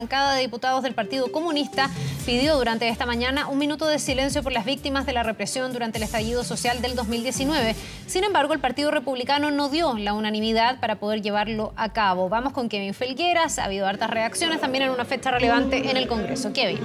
La bancada de diputados del Partido Comunista pidió durante esta mañana un minuto de silencio por las víctimas de la represión durante el estallido social del 2019. Sin embargo, el Partido Republicano no dio la unanimidad para poder llevarlo a cabo. Vamos con Kevin Felgueras. Ha habido hartas reacciones también en una fecha relevante en el Congreso. Kevin.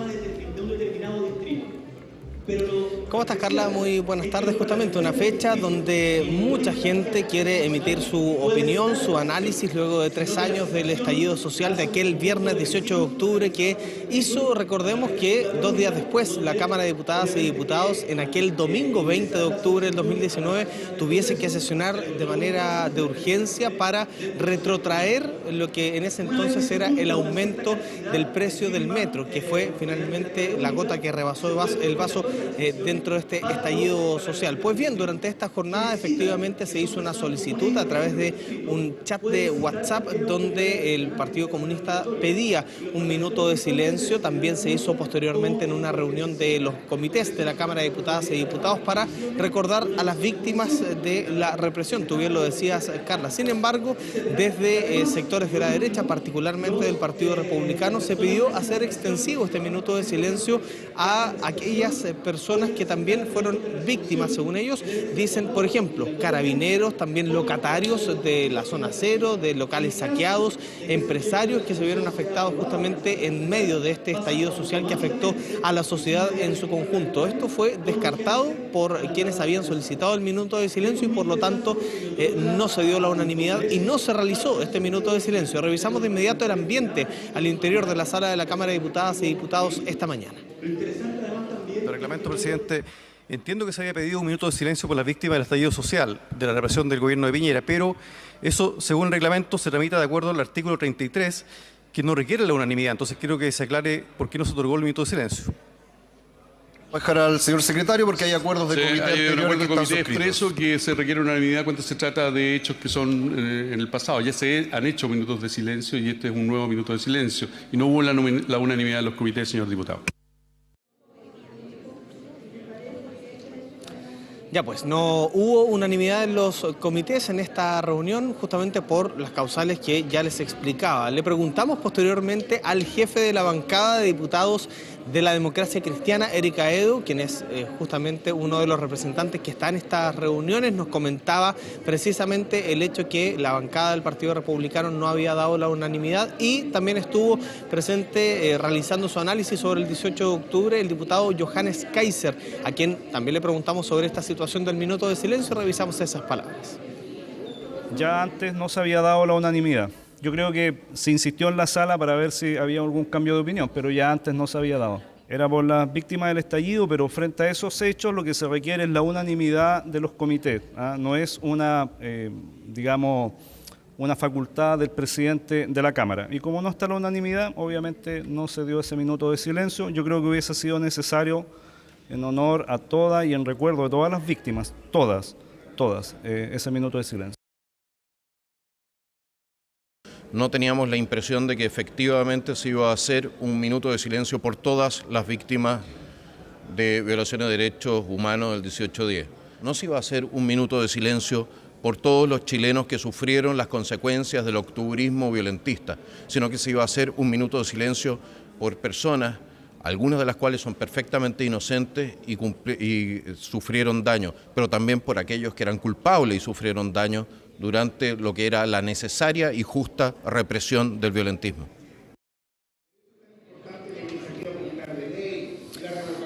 ¿Cómo estás, Carla? Muy buenas tardes. Justamente una fecha donde mucha gente quiere emitir su opinión, su análisis luego de 3 años del estallido social de aquel viernes 18 de octubre que hizo, recordemos que 2 días después, la Cámara de Diputadas y Diputados en aquel domingo 20 de octubre del 2019 tuviese que sesionar de manera de urgencia para retrotraer lo que en ese entonces era el aumento del precio del metro, que fue finalmente la gota que rebasó el vaso dentro de este estallido social. Pues bien, durante esta jornada efectivamente se hizo una solicitud a través de un chat de WhatsApp donde el Partido Comunista pedía un minuto de silencio. También se hizo posteriormente en una reunión de los comités de la Cámara de Diputadas y Diputados para recordar a las víctimas de la represión. Tú bien lo decías, Carla. Sin embargo, desde sectores de la derecha, particularmente del Partido Republicano, se pidió hacer extensivo este minuto de silencio a aquellas personas que también fueron víctimas, según ellos. Dicen, por ejemplo, carabineros, también locatarios de la zona cero, de locales saqueados, empresarios que se vieron afectados justamente en medio de este estallido social que afectó a la sociedad en su conjunto. Esto fue descartado por quienes habían solicitado el minuto de silencio y por lo tanto no se dio la unanimidad y no se realizó este minuto de silencio. Revisamos de inmediato el ambiente al interior de la sala de la Cámara de Diputadas y Diputados esta mañana. El reglamento, presidente, entiendo que se había pedido un minuto de silencio por las víctimas del estallido social de la represión del gobierno de Piñera, pero eso, según el reglamento, se tramita de acuerdo al artículo 33, que no requiere la unanimidad. Entonces quiero que se aclare por qué no se otorgó el minuto de silencio. Voy a dejar al señor secretario porque hay acuerdos de comité hay un acuerdo de comité suscritos. expreso que se requiere unanimidad cuando se trata de hechos que son en el pasado. Ya se han hecho minutos de silencio y este es un nuevo minuto de silencio. Y no hubo la unanimidad de los comités, señor diputado. Ya pues, no hubo unanimidad en los comités en esta reunión justamente por las causales que ya les explicaba. Le preguntamos posteriormente al jefe de la bancada de diputados de la Democracia Cristiana, Eric Aedo, quien es justamente uno de los representantes que está en estas reuniones. Nos comentaba precisamente el hecho que la bancada del Partido Republicano no había dado la unanimidad y también estuvo presente realizando su análisis sobre el 18 de octubre el diputado Johannes Kaiser, a quien también le preguntamos sobre esta situación del minuto de silencio. Revisamos esas palabras. Ya antes no se había dado la unanimidad. Yo creo que se insistió en la sala para ver si había algún cambio de opinión, pero ya antes no se había dado. Era por las víctimas del estallido, pero frente a esos hechos lo que se requiere es la unanimidad de los comités. No es una facultad del presidente de la Cámara. Y como no está la unanimidad, obviamente no se dio ese minuto de silencio. Yo creo que hubiese sido necesario, en honor a todas y en recuerdo de todas las víctimas, todas, ese minuto de silencio. No teníamos la impresión de que efectivamente se iba a hacer un minuto de silencio por todas las víctimas de violaciones de derechos humanos del 18-10. No se iba a hacer un minuto de silencio por todos los chilenos que sufrieron las consecuencias del octubrismo violentista, sino que se iba a hacer un minuto de silencio por personas, algunas de las cuales son perfectamente inocentes y sufrieron daño, pero también por aquellos que eran culpables y sufrieron daño durante lo que era la necesaria y justa represión del violentismo.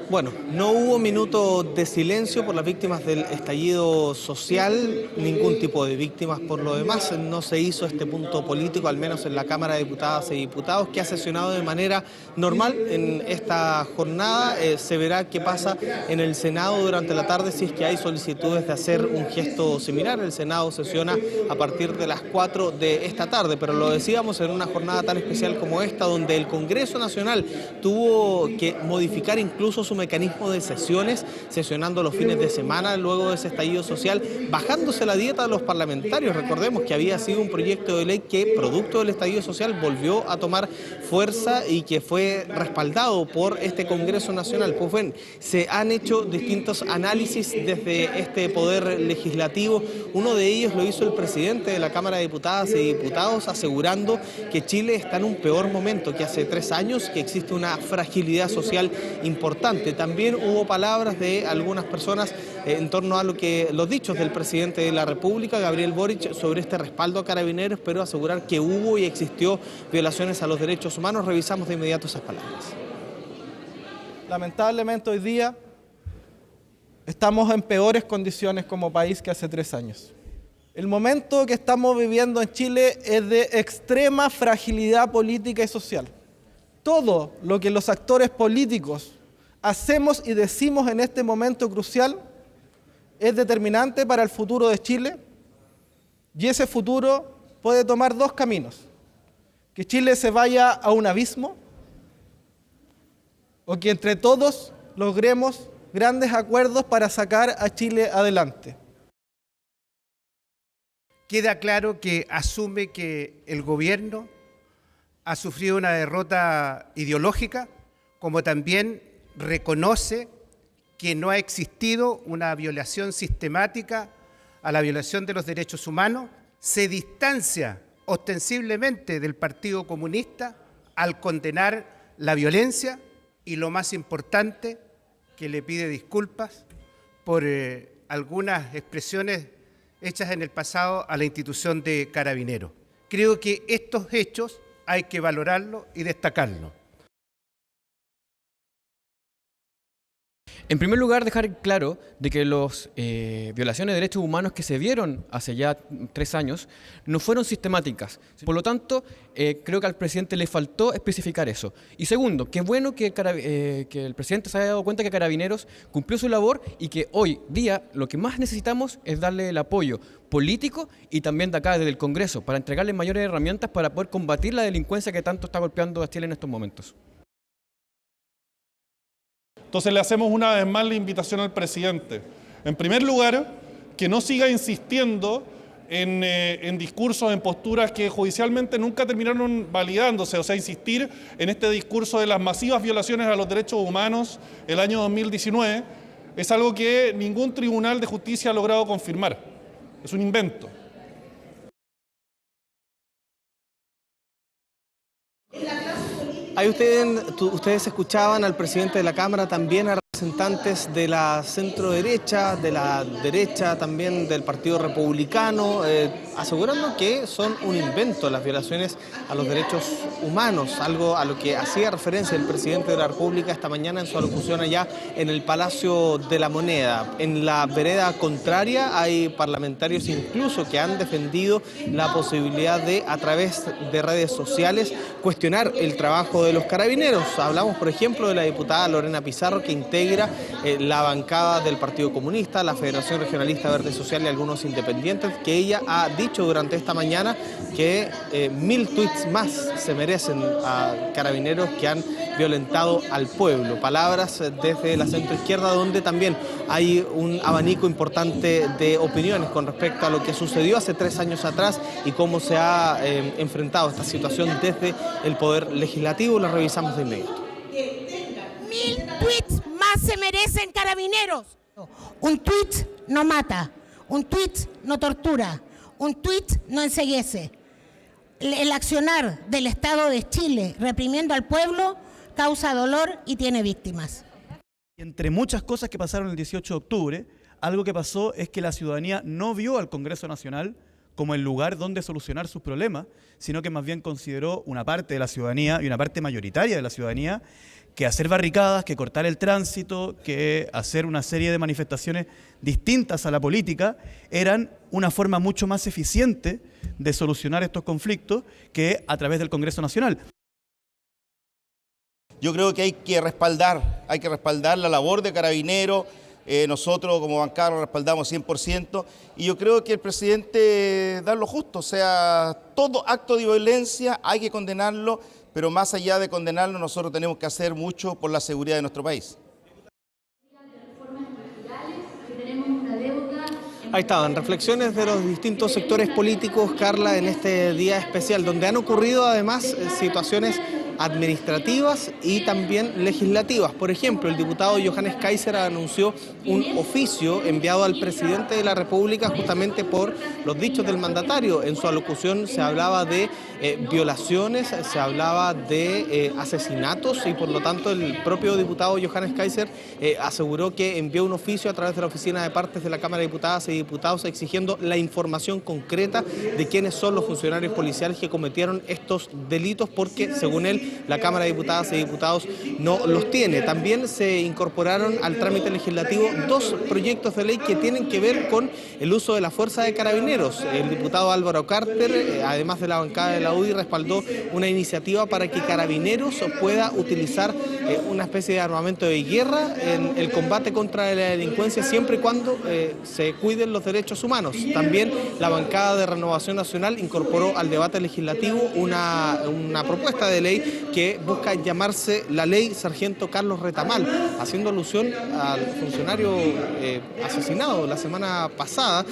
Bueno, no hubo minuto de silencio por las víctimas del estallido social, ningún tipo de víctimas por lo demás. No se hizo este punto político, al menos en la Cámara de Diputadas y Diputados, que ha sesionado de manera normal en esta jornada. Se verá qué pasa en el Senado durante la tarde si es que hay solicitudes de hacer un gesto similar. El Senado sesiona a partir de las 4 de esta tarde, pero lo decíamos en una jornada tan especial como esta, donde el Congreso Nacional tuvo que modificar incluso su mecanismo de sesiones, sesionando los fines de semana luego de ese estallido social, bajándose la dieta de los parlamentarios. Recordemos que había sido un proyecto de ley que, producto del estallido social, volvió a tomar fuerza y que fue respaldado por este Congreso Nacional. Pues bueno, se han hecho distintos análisis desde este poder legislativo. Uno de ellos lo hizo el presidente de la Cámara de Diputadas y Diputados, asegurando que Chile está en un peor momento que hace 3 años, que existe una fragilidad social importante. También hubo palabras de algunas personas en torno a los dichos del presidente de la República, Gabriel Boric, sobre este respaldo a Carabineros, pero asegurar que hubo y existió violaciones a los derechos humanos. Revisamos de inmediato esas palabras. Lamentablemente hoy día estamos en peores condiciones como país que hace 3 años. El momento que estamos viviendo en Chile es de extrema fragilidad política y social. Todo lo que los actores políticos hacemos y decimos en este momento crucial es determinante para el futuro de Chile, y ese futuro puede tomar 2 caminos: que Chile se vaya a un abismo, o que entre todos logremos grandes acuerdos para sacar a Chile adelante. Queda claro que asume que el gobierno ha sufrido una derrota ideológica, como también reconoce que no ha existido una violación sistemática a la violación de los derechos humanos, se distancia ostensiblemente del Partido Comunista al condenar la violencia y, lo más importante, que le pide disculpas por algunas expresiones hechas en el pasado a la institución de Carabineros. Creo que estos hechos hay que valorarlos y destacarlos. En primer lugar, dejar claro de que las violaciones de derechos humanos que se dieron hace ya 3 años no fueron sistemáticas. Por lo tanto, creo que al presidente le faltó especificar eso. Y segundo, qué bueno que el presidente se haya dado cuenta que Carabineros cumplió su labor y que hoy día lo que más necesitamos es darle el apoyo político y también de acá, desde el Congreso, para entregarle mayores herramientas para poder combatir la delincuencia que tanto está golpeando a Chile en estos momentos. Entonces le hacemos una vez más la invitación al presidente. En primer lugar, que no siga insistiendo en discursos, en posturas que judicialmente nunca terminaron validándose, o sea, insistir en este discurso de las masivas violaciones a los derechos humanos el año 2019, es algo que ningún tribunal de justicia ha logrado confirmar. Es un invento. Ahí ustedes escuchaban al presidente de la Cámara, también a representantes de la centro-derecha, de la derecha también del Partido Republicano, asegurando que son un invento las violaciones a los derechos humanos, algo a lo que hacía referencia el presidente de la República esta mañana en su alocución allá en el Palacio de la Moneda. En la vereda contraria hay parlamentarios incluso que han defendido la posibilidad de, a través de redes sociales, cuestionar el trabajo de los carabineros. Hablamos, por ejemplo, de la diputada Lorena Pizarro, que integra la bancada del Partido Comunista, la Federación Regionalista Verde Social y algunos independientes, que ella ha dicho durante esta mañana que 1000 tweets más se merecen a carabineros que han violentado al pueblo. Palabras desde la centroizquierda, donde también hay un abanico importante de opiniones con respecto a lo que sucedió hace 3 años atrás y cómo se ha enfrentado esta situación desde el Poder Legislativo. Lo revisamos de inmediato. 1000 tweets más se merecen carabineros. Un tweet no mata, un tweet no tortura, un tweet no enceguece. El accionar del Estado de Chile reprimiendo al pueblo causa dolor y tiene víctimas. Entre muchas cosas que pasaron el 18 de octubre, algo que pasó es que la ciudadanía no vio al Congreso Nacional como el lugar donde solucionar sus problemas, sino que más bien consideró una parte de la ciudadanía y una parte mayoritaria de la ciudadanía que hacer barricadas, que cortar el tránsito, que hacer una serie de manifestaciones distintas a la política eran una forma mucho más eficiente de solucionar estos conflictos que a través del Congreso Nacional. Yo creo que hay que respaldar la labor de Carabineros. Nosotros como bancada lo respaldamos 100%, y yo creo que el presidente da lo justo, o sea, todo acto de violencia hay que condenarlo, pero más allá de condenarlo, nosotros tenemos que hacer mucho por la seguridad de nuestro país. Ahí estaban, reflexiones de los distintos sectores políticos, Carla, en este día especial, donde han ocurrido además situaciones administrativas y también legislativas. Por ejemplo, el diputado Johannes Kaiser anunció un oficio enviado al presidente de la República justamente por los dichos del mandatario. En su alocución se hablaba de violaciones, se hablaba de asesinatos y por lo tanto el propio diputado Johannes Kaiser aseguró que envió un oficio a través de la Oficina de Partes de la Cámara de Diputadas y Diputados exigiendo la información concreta de quiénes son los funcionarios policiales que cometieron estos delitos, porque según él la Cámara de Diputadas y Diputados no los tiene. También se incorporaron al trámite legislativo dos proyectos de ley que tienen que ver con el uso de la fuerza de carabineros. El diputado Álvaro Carter, además de la bancada de la UDI, respaldó una iniciativa para que Carabineros pueda utilizar una especie de armamento de guerra en el combate contra la delincuencia siempre y cuando se cuiden los derechos humanos. También la bancada de Renovación Nacional incorporó al debate legislativo una propuesta de ley que busca llamarse la ley Sargento Carlos Retamal, haciendo alusión al funcionario asesinado la semana pasada,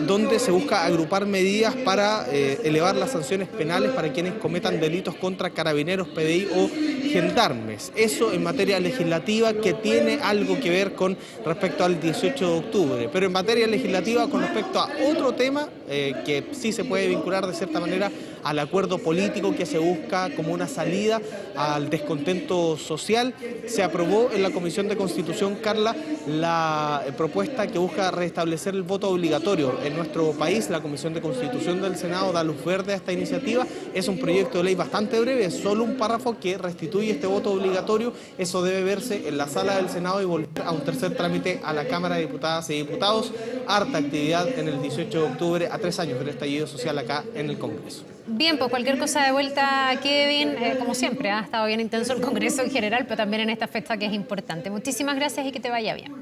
donde se busca agrupar medidas para elevar las sanciones penales para quienes cometan delitos contra carabineros, PDI o gendarmes. Eso en materia legislativa, que tiene algo que ver con respecto al 18 de octubre, pero en materia legislativa con respecto a otro tema que sí se puede vincular de cierta manera al acuerdo político que se busca como una salida al descontento social. Se aprobó en la Comisión de Constitución, Carla, la propuesta que busca restablecer el voto obligatorio en nuestro país. La Comisión de Constitución del Senado da luz verde a esta iniciativa. Es un proyecto de ley bastante breve, es solo un párrafo que restituye este voto obligatorio. Eso debe verse en la sala del Senado y volver a un tercer trámite a la Cámara de Diputadas y Diputados. Harta actividad en el 18 de octubre, a 3 años del estallido social acá en el Congreso. Bien, pues cualquier cosa de vuelta, Kevin, como siempre, ha estado bien intenso el Congreso en general, pero también en esta fecha que es importante. Muchísimas gracias y que te vaya bien.